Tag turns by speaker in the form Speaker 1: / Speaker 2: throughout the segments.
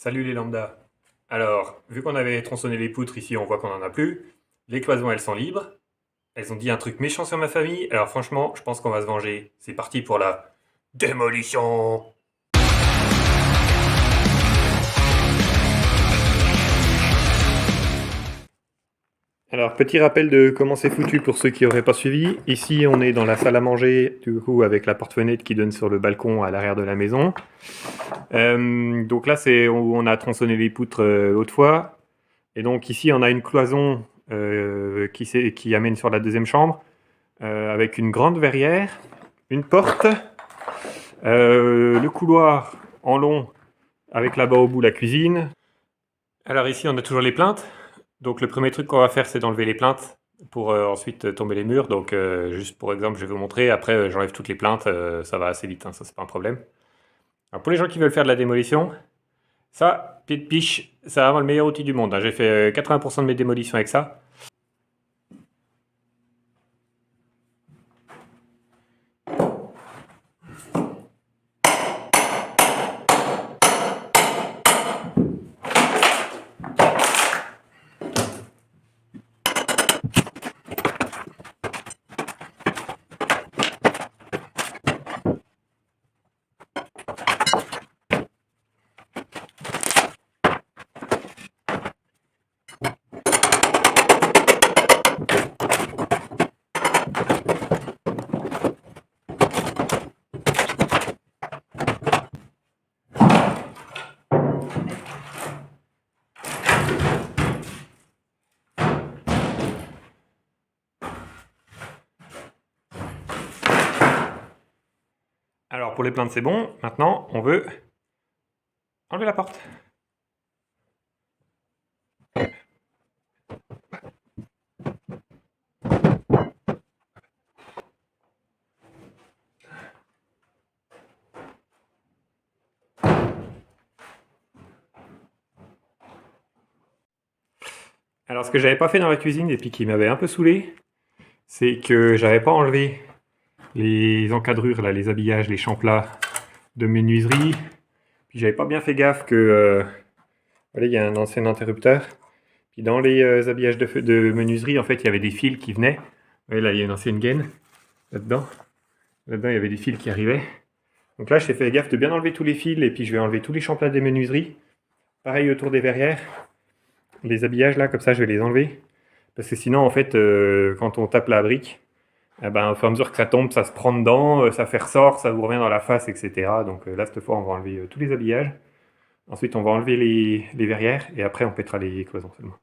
Speaker 1: Salut les lambda. Alors, vu qu'on avait tronçonné les poutres ici, on voit qu'on en a plus. Les cloisons, elles sont libres. Elles ont dit un truc méchant sur ma famille. Alors franchement, je pense qu'on va se venger. C'est parti pour la démolition. Alors, petit rappel de comment c'est foutu pour ceux qui n'auraient pas suivi. Ici, on est dans la salle à manger, du coup, avec la porte-fenêtre qui donne sur le balcon à l'arrière de la maison. Donc là, c'est où on a tronçonné les poutres autrefois. Et donc ici, on a une cloison qui amène sur la deuxième chambre, avec une grande verrière, une porte, le couloir en long, avec là-bas au bout la cuisine. Alors ici, on a toujours les plaintes. Donc le premier truc qu'on va faire, c'est d'enlever les plaintes pour ensuite tomber les murs. Donc juste pour exemple, je vais vous montrer. Après, j'enlève toutes les plaintes. Ça va assez vite, hein, ça c'est pas un problème. Alors pour les gens qui veulent faire de la démolition, ça, pied de piche, c'est vraiment le meilleur outil du monde, hein. J'ai fait 80% de mes démolitions avec ça. Alors pour les plaintes, c'est bon. Maintenant, on veut enlever la porte. Alors ce que j'avais pas fait dans la cuisine et puis qui m'avait un peu saoulé, c'est que j'avais pas enlevé les encadrures, là, les habillages, les champlats de menuiserie. Puis j'avais pas bien fait gaffe que voilà, il y a un ancien interrupteur. Puis dans les habillages de menuiserie, en fait, il y avait des fils qui venaient. Vous voyez, là, il y a une ancienne gaine là-dedans. Là-dedans, il y avait des fils qui arrivaient. Donc là, j'ai fait gaffe de bien enlever tous les fils et puis je vais enlever tous les champlats des menuiseries. Pareil autour des verrières. Les habillages là, comme ça, je vais les enlever. Parce que sinon, en fait, quand on tape la brique, eh ben, au fur et à mesure que ça tombe, ça se prend dedans, ça fait ressort, ça vous revient dans la face, etc. Donc là, cette fois, on va enlever tous les habillages. Ensuite, on va enlever les verrières et après, on pètera les cloisons seulement.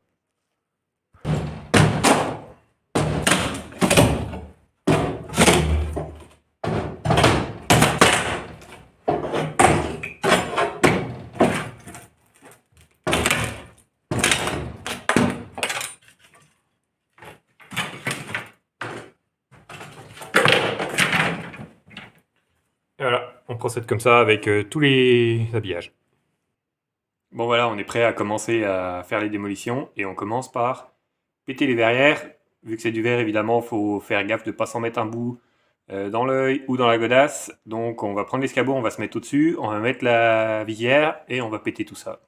Speaker 1: Et voilà, on procède comme ça avec tous les habillages. Bon voilà, on est prêt à commencer à faire les démolitions et on commence par péter les verrières. Vu que c'est du verre, évidemment, il faut faire gaffe de ne pas s'en mettre un bout dans l'œil ou dans la godasse. Donc on va prendre l'escabeau, on va se mettre au-dessus, on va mettre la visière et on va péter tout ça.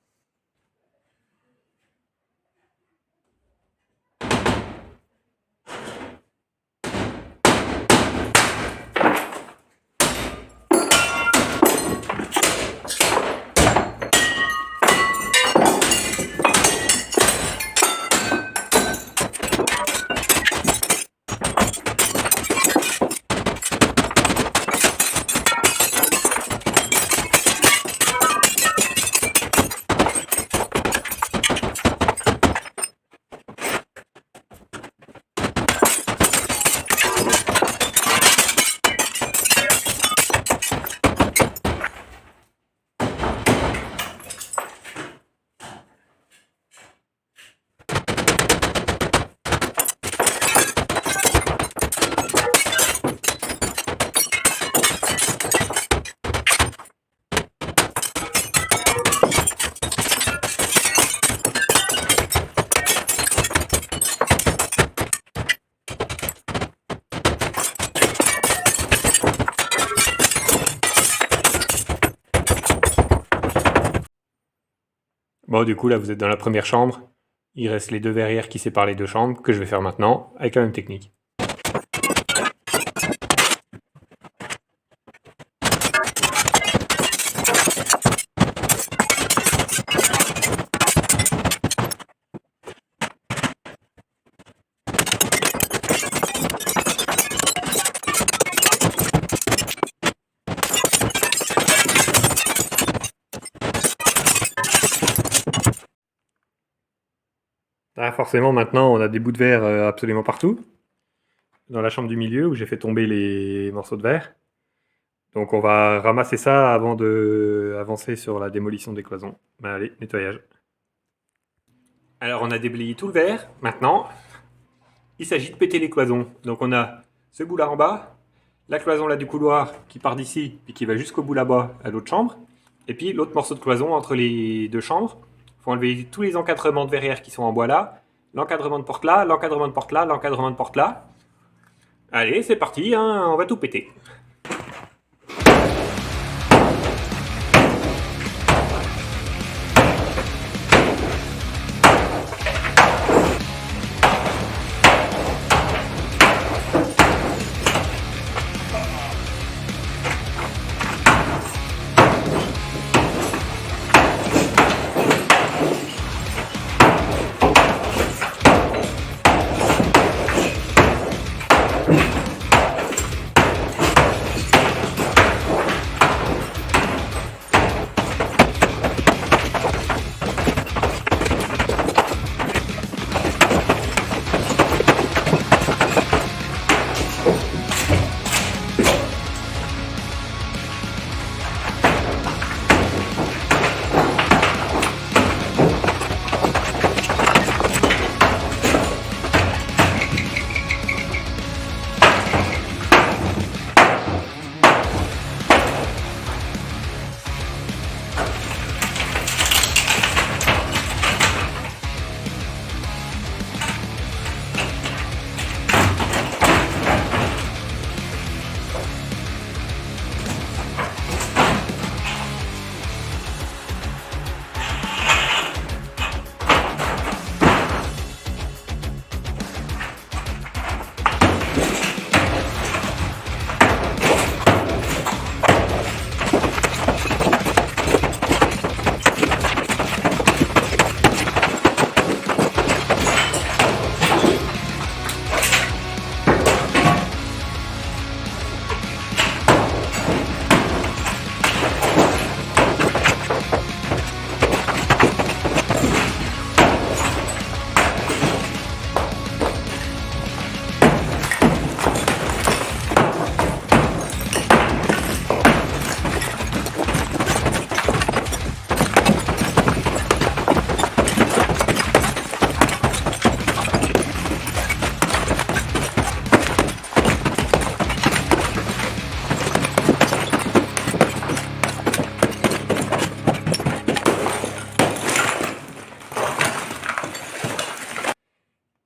Speaker 1: Bon, du coup, là, vous êtes dans la première chambre. Il reste les deux verrières qui séparent les deux chambres, que je vais faire maintenant, avec la même technique. Là, forcément, maintenant, on a des bouts de verre absolument partout. Dans la chambre du milieu, où j'ai fait tomber les morceaux de verre. Donc on va ramasser ça avant de avancer sur la démolition des cloisons. Ben, allez, nettoyage. Alors on a déblayé tout le verre. Maintenant, il s'agit de péter les cloisons. Donc on a ce bout là en bas, la cloison là du couloir qui part d'ici, puis qui va jusqu'au bout là-bas à l'autre chambre. Et puis l'autre morceau de cloison entre les deux chambres. Il faut enlever tous les encadrements de verrière qui sont en bois là, l'encadrement de porte là, l'encadrement de porte là, l'encadrement de porte là. Allez, c'est parti, hein, on va tout péter.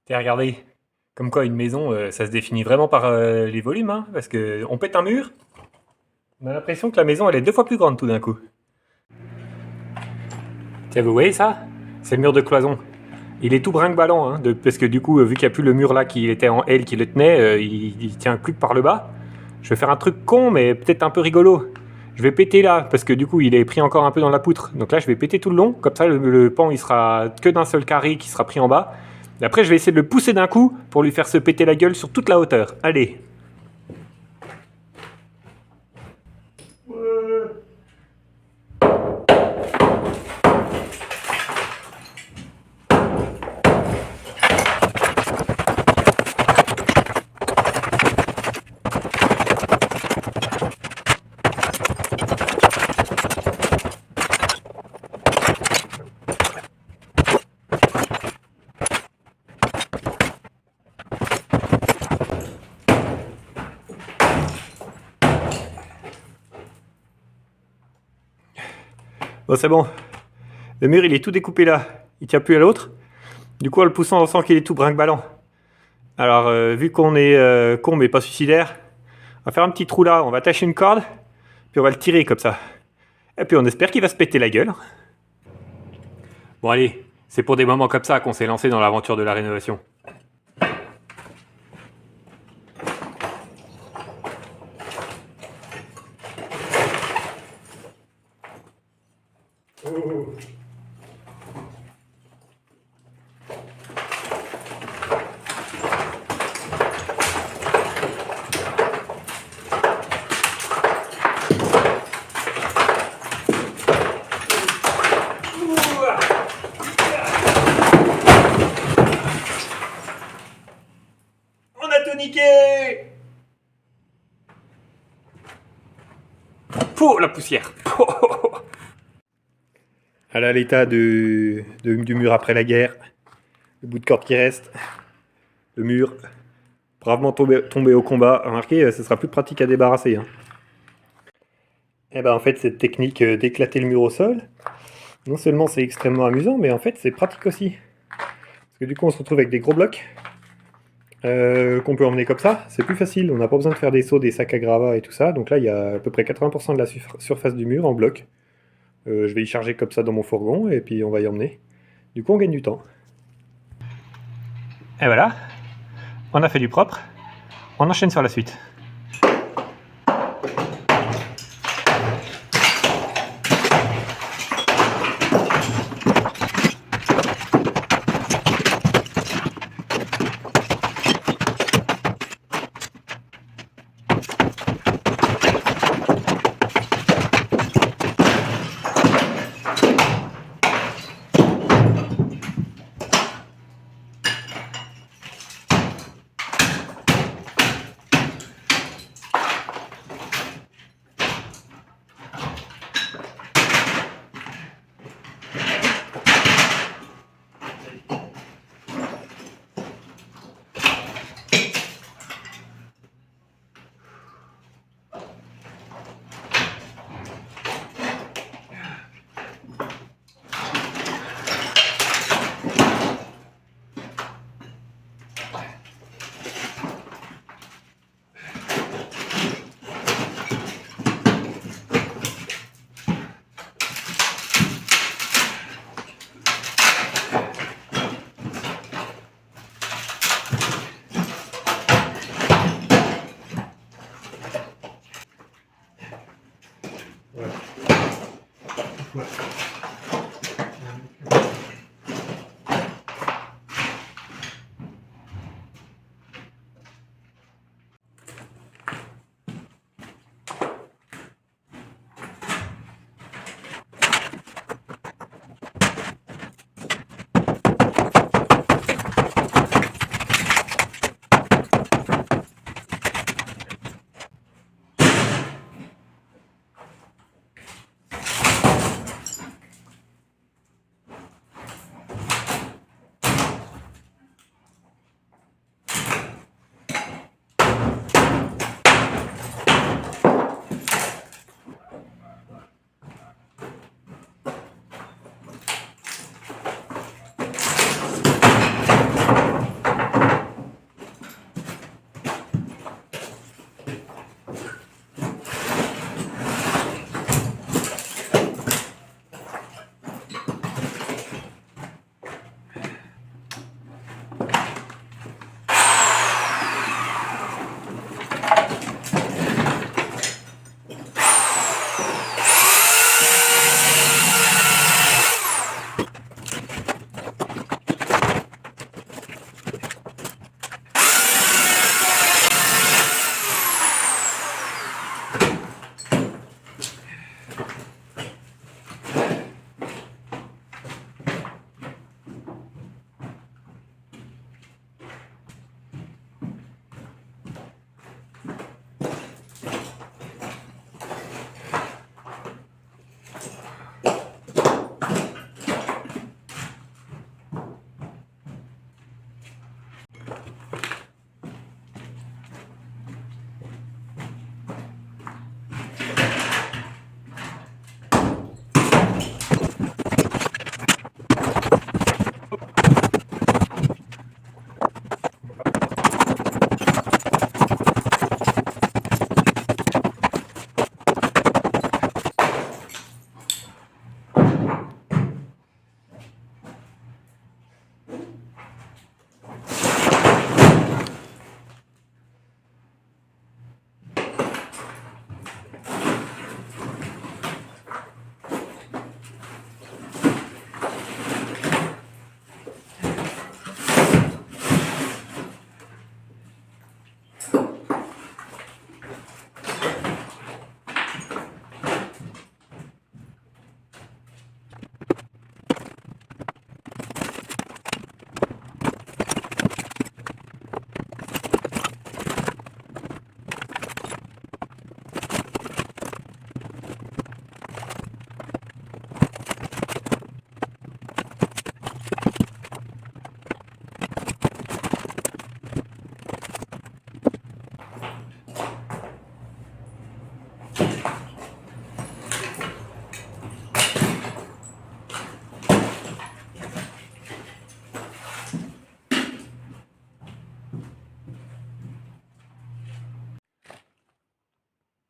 Speaker 1: Et regardez, comme quoi une maison, ça se définit vraiment par les volumes, hein, parce que on pète un mur, on a l'impression que la maison elle est 2 fois plus grande tout d'un coup. Tiens, vous voyez ça? C'est le mur de cloison. Il est tout brinque-ballant, hein, parce que du coup, vu qu'il n'y a plus le mur là qui était en L qui le tenait, il tient plus que par le bas. Je vais faire un truc con, mais peut-être un peu rigolo. Je vais péter là, parce que du coup, il est pris encore un peu dans la poutre. Donc là, je vais péter tout le long, comme ça, le pan, il sera que d'un seul carré qui sera pris en bas. Et après, je vais essayer de le pousser d'un coup pour lui faire se péter la gueule sur toute la hauteur. Allez. Bon, c'est bon. Le mur, il est tout découpé là. Il tient plus à l'autre. Du coup, en le poussant, on sent qu'il est tout brinque-ballant. Alors, vu qu'on est con mais pas suicidaire, on va faire un petit trou là. On va attacher une corde, puis on va le tirer comme ça. Et puis on espère qu'il va se péter la gueule. Bon allez, c'est pour des moments comme ça qu'on s'est lancé dans l'aventure de la rénovation. Oh. On a tout niqué! Pouh, la poussière! Voilà l'état du mur après la guerre. Le bout de corde qui reste. Le mur. Bravement tombé au combat. Remarquez, ce sera plus pratique à débarrasser. Hein. Et ben en fait, cette technique d'éclater le mur au sol, non seulement c'est extrêmement amusant, mais en fait c'est pratique aussi. Parce que du coup on se retrouve avec des gros blocs qu'on peut emmener comme ça. C'est plus facile, on n'a pas besoin de faire des seaux, des sacs à gravats et tout ça. Donc là il y a à peu près 80% de la surface du mur en bloc. Je vais y charger comme ça dans mon fourgon et puis on va y emmener. Du coup on gagne du temps. Et voilà, on a fait du propre. On enchaîne sur la suite.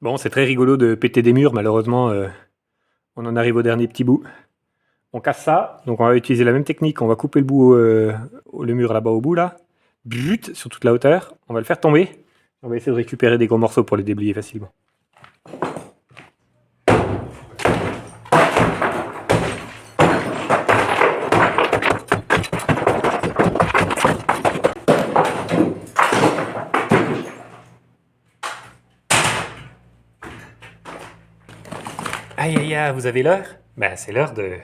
Speaker 1: Bon, c'est très rigolo de péter des murs, malheureusement, on en arrive au dernier petit bout. On casse ça, donc on va utiliser la même technique, on va couper le bout, le mur là-bas au bout, là. But, sur toute la hauteur, on va le faire tomber. On va essayer de récupérer des gros morceaux pour les déblayer facilement. Aïe aïe aïe, vous avez l'heure? Ben, c'est l'heure de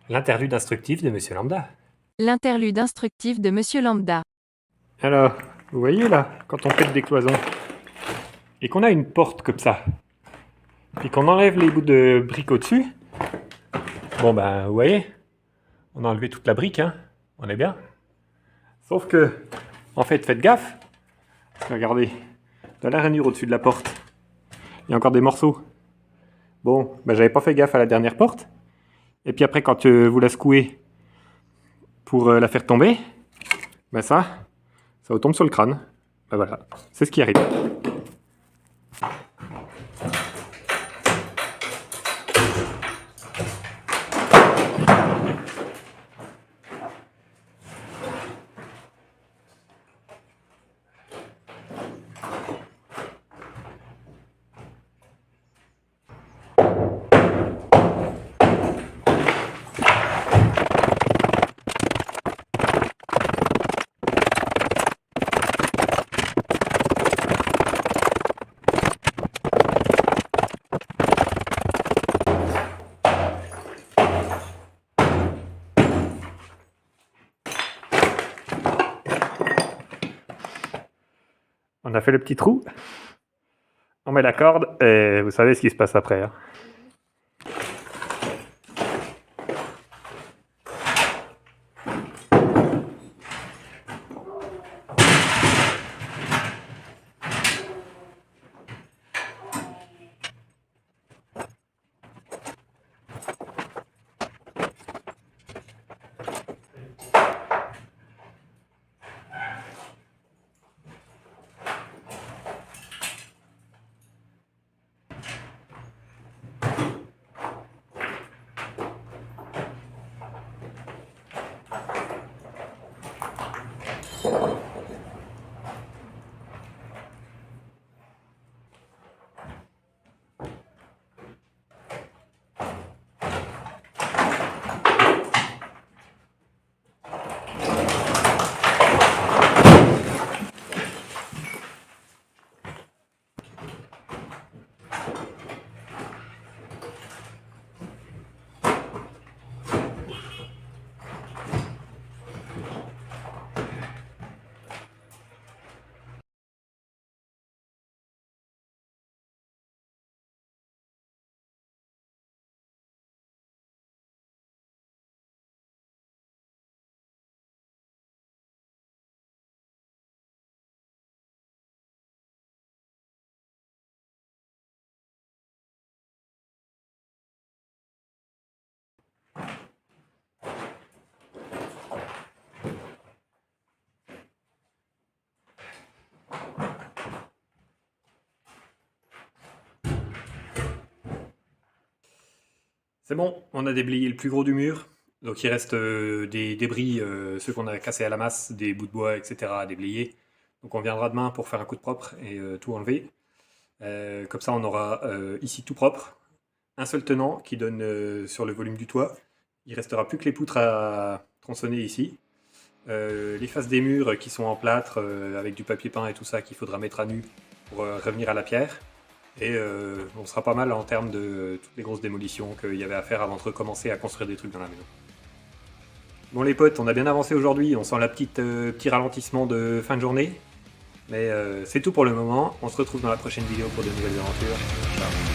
Speaker 1: l'interlude instructif de Monsieur Lambda.
Speaker 2: L'interlude instructif de Monsieur Lambda.
Speaker 1: Alors, vous voyez là, quand on pète des cloisons, et qu'on a une porte comme ça, puis qu'on enlève les bouts de briques au-dessus, bon ben, vous voyez, on a enlevé toute la brique, hein, on est bien. Sauf que, en fait, faites gaffe, regardez, dans la rainure au-dessus de la porte, il y a encore des morceaux. Bon, ben j'avais pas fait gaffe à la dernière porte, et puis après quand vous la secouez pour la faire tomber, ben ça vous tombe sur le crâne. Ben voilà, c'est ce qui arrive. On a fait le petit trou, on met la corde, et vous savez ce qui se passe après. Hein. C'est bon, on a déblayé le plus gros du mur. Donc il reste des débris, ceux qu'on a cassés à la masse, des bouts de bois, etc. à déblayer. Donc on viendra demain pour faire un coup de propre et tout enlever. Comme ça on aura ici tout propre. Un seul tenant qui donne sur le volume du toit. Il restera plus que les poutres à tronçonner ici. Les faces des murs qui sont en plâtre avec du papier peint et tout ça qu'il faudra mettre à nu pour revenir à la pierre. Et on sera pas mal en termes de toutes les grosses démolitions qu'il y avait à faire avant de recommencer à construire des trucs dans la maison. Bon les potes, on a bien avancé aujourd'hui, on sent la petit ralentissement de fin de journée. Mais c'est tout pour le moment, on se retrouve dans la prochaine vidéo pour de nouvelles aventures. Ciao.